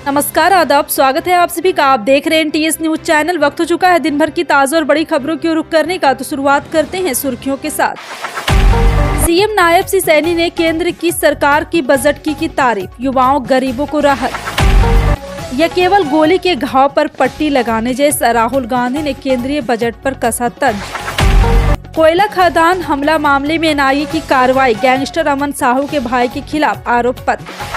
नमस्कार, आदाब, स्वागत है आप सभी का। आप देख रहे हैं टीएस न्यूज चैनल। वक्त हो चुका है दिन भर की ताज़ा और बड़ी खबरों की ओर रुख करने का, तो शुरुआत करते हैं सुर्खियों के साथ। सीएम नायब सिंह सैनी ने केंद्र की सरकार की बजट की तारीफ। युवाओं गरीबों को राहत। यह केवल गोली के घाव पर पट्टी लगाने जैसा। राहुल गांधी ने केंद्रीय बजट पर कसा तंज। कोयला खदान हमला मामले में एनआईए की कार्रवाई। गैंगस्टर अमन साहू के भाई के खिलाफ आरोप पत्र।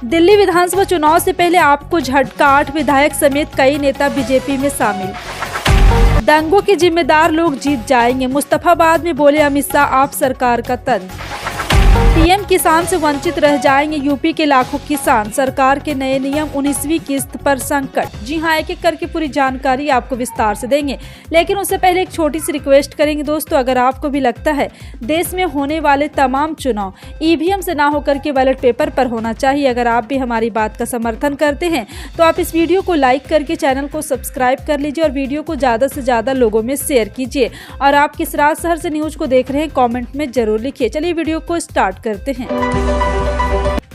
दिल्ली विधानसभा चुनाव से पहले आपको झटका। 8 विधायक समेत कई नेता बीजेपी में शामिल। दंगों के जिम्मेदार लोग जीत जाएंगे। मुस्तफाबाद में बोले अमित शाह, आप सरकार का तंज। पीएम किसान से वंचित रह जाएंगे यूपी के लाखों किसान। सरकार के नए नियम 19वीं किस्त पर संकट। जी हां, एक एक करके पूरी जानकारी आपको विस्तार से देंगे, लेकिन उससे पहले एक छोटी सी रिक्वेस्ट करेंगे दोस्तों। अगर आपको भी लगता है देश में होने वाले तमाम चुनाव ईवीएम से ना होकर के बैलेट पेपर पर होना चाहिए, अगर आप भी हमारी बात का समर्थन करते हैं तो आप इस वीडियो को लाइक करके चैनल को सब्सक्राइब कर लीजिए और वीडियो को ज़्यादा से ज़्यादा लोगों में शेयर कीजिए। और आप किस राज शहर से न्यूज को देख रहे हैं कॉमेंट में जरूर लिखिए। चलिए वीडियो को स्टार्ट करते हैं।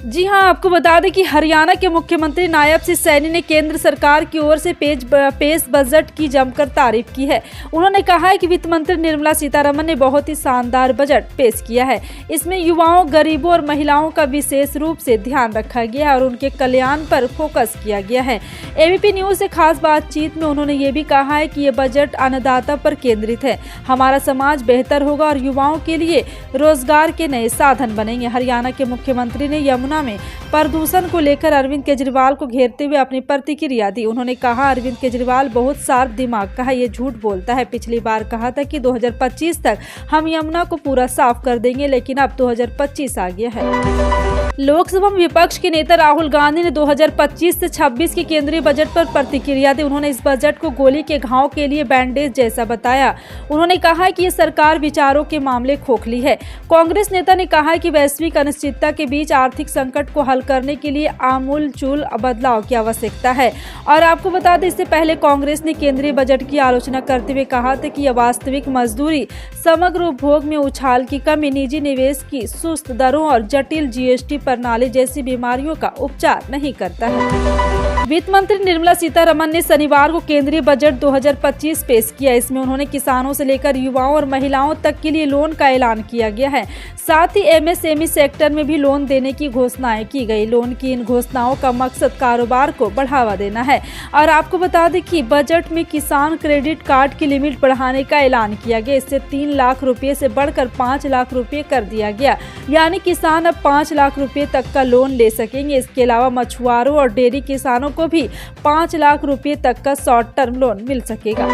जी हां, आपको बता दें कि हरियाणा के मुख्यमंत्री नायब सिंह सैनी ने केंद्र सरकार की ओर से पेश बजट की जमकर तारीफ की है। उन्होंने कहा है कि वित्त मंत्री निर्मला सीतारमण ने बहुत ही शानदार बजट पेश किया है। इसमें युवाओं, गरीबों और महिलाओं का विशेष रूप से ध्यान रखा गया है और उनके कल्याण पर फोकस किया गया है। एबीपी न्यूज से खास बातचीत में उन्होंने ये भी कहा है कि ये बजट अन्नदाता पर केंद्रित है। हमारा समाज बेहतर होगा और युवाओं के लिए रोजगार के नए साधन बनेंगे। हरियाणा के मुख्यमंत्री ने यमुना में प्रदूषण को लेकर अरविंद केजरीवाल को घेरते हुए अपनी प्रतिक्रिया दी। उन्होंने कहा, अरविंद केजरीवाल बहुत शार्प दिमाग का है, ये झूठ बोलता है। पिछली बार कहा था कि 2025 तक हम यमुना को पूरा साफ कर देंगे, लेकिन अब 2025 आ गया है। लोकसभा में विपक्ष के नेता राहुल गांधी ने 2025 से 26 के केंद्रीय बजट पर प्रतिक्रिया दी। उन्होंने इस बजट को गोली के घाव के लिए बैंडेज जैसा बताया। उन्होंने कहा कि ये सरकार विचारों के मामले खोखली है। कांग्रेस नेता ने कहा कि वैश्विक अनिश्चितता के बीच आर्थिक संकट को हल करने के लिए आमूलचूल बदलाव की आवश्यकता है। और आपको बता दें, इससे पहले कांग्रेस ने केंद्रीय बजट की आलोचना करते हुए कहा था कि यह वास्तविक मजदूरी, समग्र उपभोग में उछाल की कमी, निजी निवेश की सुस्त दरों और जटिल जीएसटी प्रणाली जैसी बीमारियों का उपचार नहीं करता है। वित्त मंत्री निर्मला सीतारमण ने शनिवार को केंद्रीय बजट 2025 पेश किया। इसमें उन्होंने किसानों से लेकर युवाओं और महिलाओं तक के लिए लोन का ऐलान किया गया है। साथ ही एमएसएमई सेक्टर में भी लोन देने की घोषणाएं की गई। लोन की इन घोषणाओं का मकसद कारोबार को बढ़ावा देना है। और आपको बता दें कि बजट में किसान क्रेडिट कार्ड की लिमिट बढ़ाने का ऐलान किया गया। इससे 3 लाख रुपए से बढ़कर 5 लाख रुपए कर दिया गया, यानी किसान अब 5 लाख रुपए तक का लोन ले सकेंगे। इसके अलावा मछुआरों और डेयरी किसानों को भी 5 लाख रुपए तक का शॉर्ट टर्म लोन मिल सकेगा।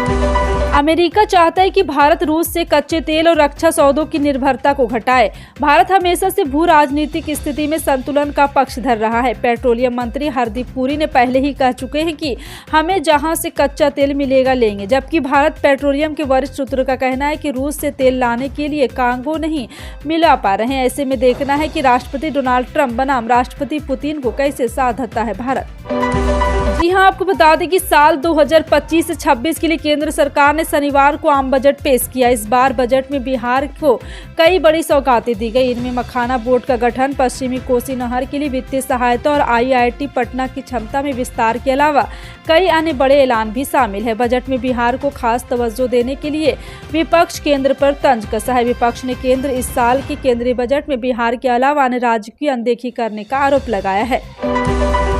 अमेरिका चाहता है कि भारत रूस से कच्चे तेल और रक्षा सौदों की निर्भरता को घटाए। भारत हमेशा से भू राजनीतिक स्थिति में संतुलन का पक्षधर रहा है। पेट्रोलियम मंत्री हरदीप पुरी ने पहले ही कह चुके हैं कि हमें जहां से कच्चा तेल मिलेगा लेंगे, जबकि भारत पेट्रोलियम के वरिष्ठ सूत्रों का कहना है कि रूस से तेल लाने के लिए कांगो नहीं मिला पा रहे हैं। ऐसे में देखना है कि राष्ट्रपति डोनाल्ड ट्रंप बनाम राष्ट्रपति पुतिन को कैसे साथ देता है भारत। जी हां, आपको बता दें कि साल 2025 से 26 के लिए केंद्र सरकार ने शनिवार को आम बजट पेश किया। इस बार बजट में बिहार को कई बड़ी सौगातें दी गई। इनमें मखाना बोर्ड का गठन, पश्चिमी कोसी नहर के लिए वित्तीय सहायता और आईआईटी पटना की क्षमता में विस्तार के अलावा कई अन्य बड़े ऐलान भी शामिल है। बजट में बिहार को खास तवज्जो देने के लिए विपक्ष केंद्र पर तंज कसा है। विपक्ष ने केंद्र इस साल के केंद्रीय बजट में बिहार के अलावा अन्य राज्यों की अनदेखी करने का आरोप लगाया है।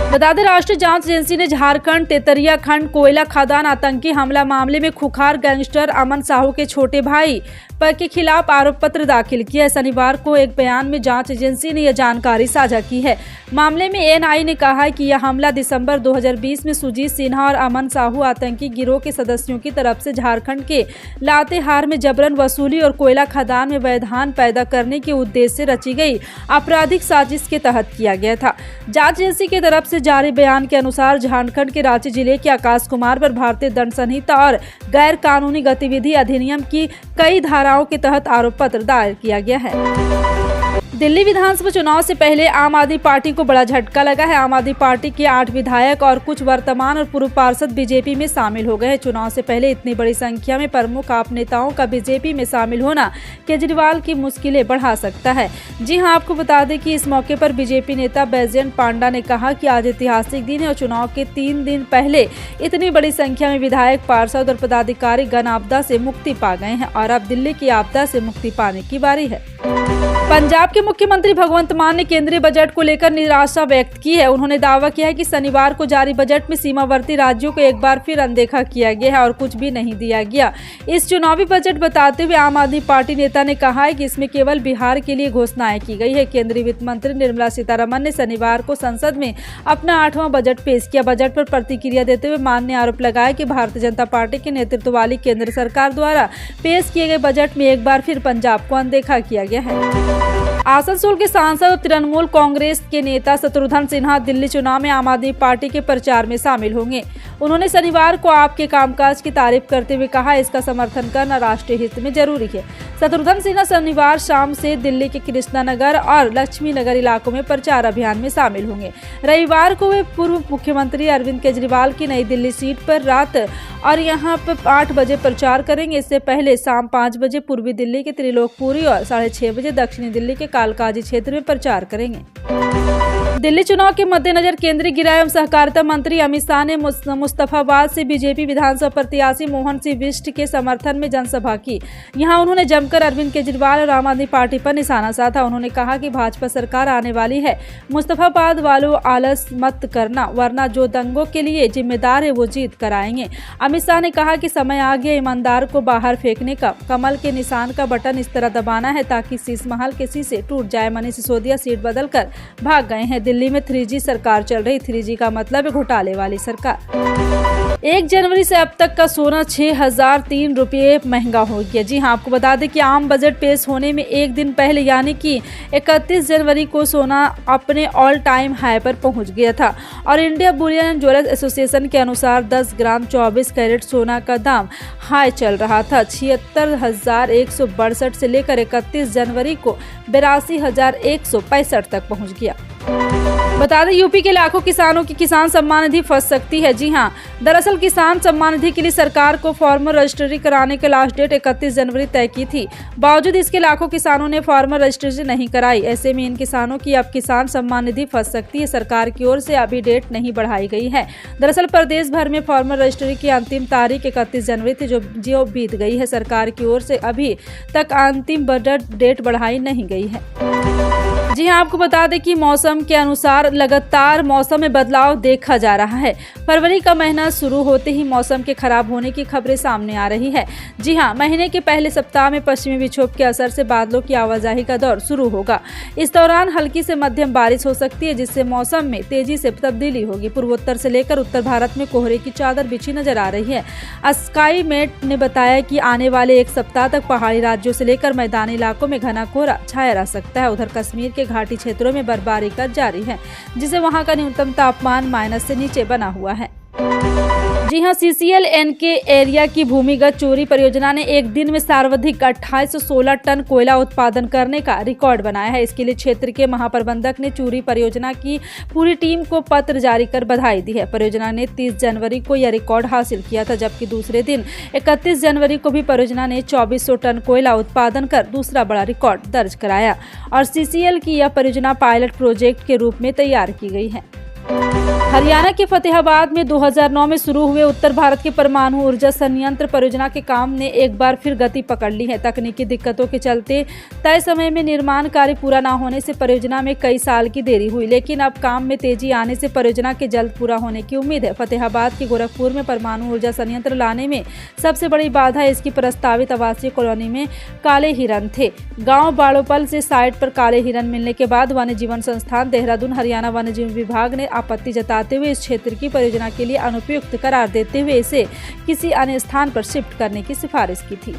बता दें, राष्ट्रीय जांच एजेंसी ने झारखंड तेतरिया खंड कोयला खदान आतंकी हमला मामले में खुखार गैंगस्टर अमन साहू के छोटे भाई के खिलाफ आरोप पत्र दाखिल किया है। शनिवार को एक बयान में जांच एजेंसी ने यह जानकारी साझा की है। मामले में एनआईए ने कहा है कि यह हमला दिसंबर 2020 में सुजीत सिन्हा और अमन साहू आतंकी गिरोह के सदस्यों की तरफ से झारखंड के लातेहार में जबरन वसूली और कोयला खदान में वैधान पैदा करने के उद्देश्य से रची गई आपराधिक साजिश के तहत किया गया था। जांच एजेंसी की तरफ से जारी बयान के अनुसार झारखंड के रांची जिले के आकाश कुमार पर भारतीय दंड संहिता और गैर कानूनी गतिविधि अधिनियम की कई धाराओं के तहत आरोप पत्र दायर किया गया है। दिल्ली विधानसभा चुनाव से पहले आम आदमी पार्टी को बड़ा झटका लगा है। आम आदमी पार्टी के 8 विधायक और कुछ वर्तमान और पूर्व पार्षद बीजेपी में शामिल हो गए हैं। चुनाव से पहले इतनी बड़ी संख्या में प्रमुख आप नेताओं का बीजेपी में शामिल होना केजरीवाल की मुश्किलें बढ़ा सकता है। जी हां, आपको बता दें कि इस मौके पर बीजेपी नेता बैजयंत पांडा ने कहा कि आज ऐतिहासिक दिन है और चुनाव के 3 दिन पहले इतनी बड़ी संख्या में विधायक, पार्षद और पदाधिकारी गण आपदा से मुक्ति पा गए हैं और अब दिल्ली की आपदा से मुक्ति पाने की बारी है। पंजाब के मुख्यमंत्री भगवंत मान ने केंद्रीय बजट को लेकर निराशा व्यक्त की है। उन्होंने दावा किया है कि शनिवार को जारी बजट में सीमावर्ती राज्यों को एक बार फिर अनदेखा किया गया है और कुछ भी नहीं दिया गया। इस चुनावी बजट बताते हुए आम आदमी पार्टी नेता ने कहा है कि इसमें केवल बिहार के लिए घोषणाएं की गई है। केंद्रीय वित्त मंत्री निर्मला सीतारमण ने शनिवार को संसद में अपना 8वां बजट पेश किया। बजट पर प्रतिक्रिया देते हुए मान ने आरोप लगाया कि भारतीय जनता पार्टी के नेतृत्व वाली केंद्र सरकार द्वारा पेश किए गए बजट में एक बार फिर पंजाब को अनदेखा किया गया है। आसनसोल के सांसद और तृणमूल कांग्रेस के नेता शत्रुघ्न सिन्हा दिल्ली चुनाव में आम आदमी पार्टी के प्रचार में शामिल होंगे। उन्होंने शनिवार को आपके कामकाज की तारीफ करते हुए कहा, इसका समर्थन करना राष्ट्रीय हित में जरूरी है। शत्रुघ्न सिन्हा शनिवार शाम से दिल्ली के कृष्णानगर और लक्ष्मी नगर इलाकों में प्रचार अभियान में शामिल होंगे। रविवार को वे पूर्व मुख्यमंत्री अरविंद केजरीवाल की नई दिल्ली सीट पर रात और यहां पर 8 बजे प्रचार करेंगे। इससे पहले शाम 5 बजे पूर्वी दिल्ली के त्रिलोकपुरी और 6:30 बजे दक्षिणी दिल्ली के कालकाजी क्षेत्र में प्रचार करेंगे। दिल्ली चुनाव के मद्देनजर केंद्रीय गृह एवं सहकारिता मंत्री अमित शाह ने मुस्तफाबाद से बीजेपी विधानसभा प्रत्याशी मोहन सिंह बिष्ट के समर्थन में जनसभा की। यहां उन्होंने जमकर अरविंद केजरीवाल और आम आदमी पार्टी पर निशाना साधा। उन्होंने कहा कि भाजपा सरकार आने वाली है, मुस्तफाबाद वालों आलस मत करना, वरना जो दंगों के लिए जिम्मेदार है वो जीत कर आएंगे। अमित शाह ने कहा कि समय आ गया ईमानदार को बाहर फेंकने का। कमल के निशान का बटन इस तरह दबाना है ताकि शीश महल के शीशे टूट जाए। मनीष सिसोदिया सीट बदलकर भाग गए हैं। दिल्ली में 3G सरकार चल रही। 3G का मतलब है घोटाले वाली सरकार। 1 जनवरी से अब तक का सोना 6003 रुपये महंगा हो गया। जी हां, आपको बता दें कि आम बजट पेश होने में एक दिन पहले यानी कि 31 जनवरी को सोना अपने ऑल टाइम हाई पर पहुंच गया था और India Boolean and jewellers association के अनुसार 10 ग्राम 24 कैरेट सोना का दाम हाई चल रहा था। 76,162 से लेकर 31 जनवरी को 82,165 तक पहुंच गया। बता दें, यूपी के लाखों किसानों की किसान सम्मान निधि फंस सकती है। जी हां, दरअसल किसान सम्मान निधि के लिए सरकार को फार्मर रजिस्ट्री कराने की लास्ट डेट 31 जनवरी तय की थी। बावजूद इसके लाखों किसानों ने फार्मर रजिस्ट्री नहीं कराई। ऐसे में इन किसानों की अब किसान सम्मान निधि फंस सकती है। सरकार की ओर से अभी डेट नहीं बढ़ाई गई है। दरअसल प्रदेश भर में फार्मर रजिस्ट्री की अंतिम तारीख 31 जनवरी थी, जो बीत गई है। सरकार की ओर से अभी तक अंतिम बजट डेट बढ़ाई नहीं गई है। जी हां, आपको बता दें कि मौसम के अनुसार लगातार मौसम में बदलाव देखा जा रहा है। फरवरी का महीना शुरू होते ही मौसम के खराब होने की खबरें सामने आ रही है। जी हां, महीने के पहले सप्ताह में पश्चिमी विक्षोभ के असर से बादलों की आवाजाही का दौर शुरू होगा। इस दौरान हल्की से मध्यम बारिश हो सकती है, जिससे मौसम में तेजी से तब्दीली होगी। पूर्वोत्तर से लेकर उत्तर भारत में कोहरे की चादर बिछी नजर आ रही है। स्काई मेट ने बताया कि आने वाले एक सप्ताह तक पहाड़ी राज्यों से लेकर मैदानी इलाकों में घना कोहरा छाया रह सकता है। उधर कश्मीर के घाटी क्षेत्रों में बर्फबारी का जारी है, जिससे वहां का न्यूनतम तापमान माइनस से नीचे बना हुआ है। जी हां, CCL के एरिया की भूमिगत चोरी परियोजना ने एक दिन में सर्वाधिक 2816 टन कोयला उत्पादन करने का रिकॉर्ड बनाया है। इसके लिए क्षेत्र के महाप्रबंधक ने चोरी परियोजना की पूरी टीम को पत्र जारी कर बधाई दी है। परियोजना ने 30 जनवरी को यह रिकॉर्ड हासिल किया था, जबकि दूसरे दिन 31 जनवरी को भी परियोजना ने 2400 टन कोयला उत्पादन कर दूसरा बड़ा रिकॉर्ड दर्ज कराया और CCL की यह परियोजना पायलट प्रोजेक्ट के रूप में तैयार की गई है। हरियाणा के फतेहाबाद में 2009 में शुरू हुए उत्तर भारत के परमाणु ऊर्जा संयंत्र परियोजना के काम ने एक बार फिर गति पकड़ ली है। तकनीकी दिक्कतों के चलते तय समय में निर्माण कार्य पूरा न होने से परियोजना में कई साल की देरी हुई, लेकिन अब काम में तेजी आने से परियोजना के जल्द पूरा होने की उम्मीद है। फतेहाबाद के गोरखपुर में परमाणु ऊर्जा संयंत्र लाने में सबसे बड़ी बाधा इसकी प्रस्तावित आवासीय कॉलोनी में काले हिरन थे। गाँव बाड़ोपल से साइट पर काले हिरन मिलने के बाद वन्य जीवन संस्थान देहरादून हरियाणा वन्य जीवन विभाग ने आपत्ति जताते हुए इस क्षेत्र की परियोजना के लिए अनुपयुक्त करार देते हुए इसे किसी अन्य स्थान पर शिफ्ट करने की सिफारिश की थी।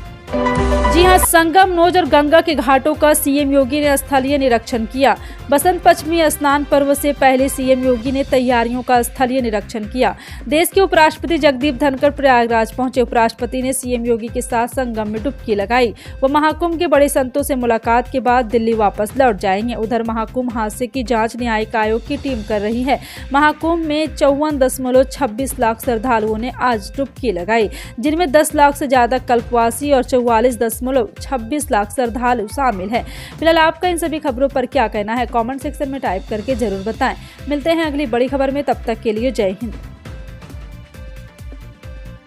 जी हां, संगम, नोज और गंगा के घाटों का सीएम योगी ने स्थलीय निरीक्षण किया। बसंत पंचमी स्नान पर्व से पहले सीएम योगी ने तैयारियों का स्थलीय निरीक्षण किया। देश के उपराष्ट्रपति जगदीप धनखड़ प्रयागराज पहुंचे। उपराष्ट्रपति ने सीएम योगी के साथ संगम में डुबकी लगाई। वो महाकुंभ के बड़े संतों से मुलाकात के बाद दिल्ली वापस लौट जाएंगे। उधर महाकुंभ हादसे की जांच न्यायिक आयोग की टीम कर रही है। महाकुंभ में 54.26 लाख श्रद्धालुओं ने आज डुबकी लगाई, जिनमें 10 लाख से ज्यादा कल्पवासी और 44.26 लाख श्रद्धालु शामिल है। फिलहाल आपका इन सभी खबरों पर क्या कहना है, कमेंट सेक्शन में टाइप करके जरूर बताएं। मिलते हैं अगली बड़ी खबर में, तब तक के लिए जय हिंद।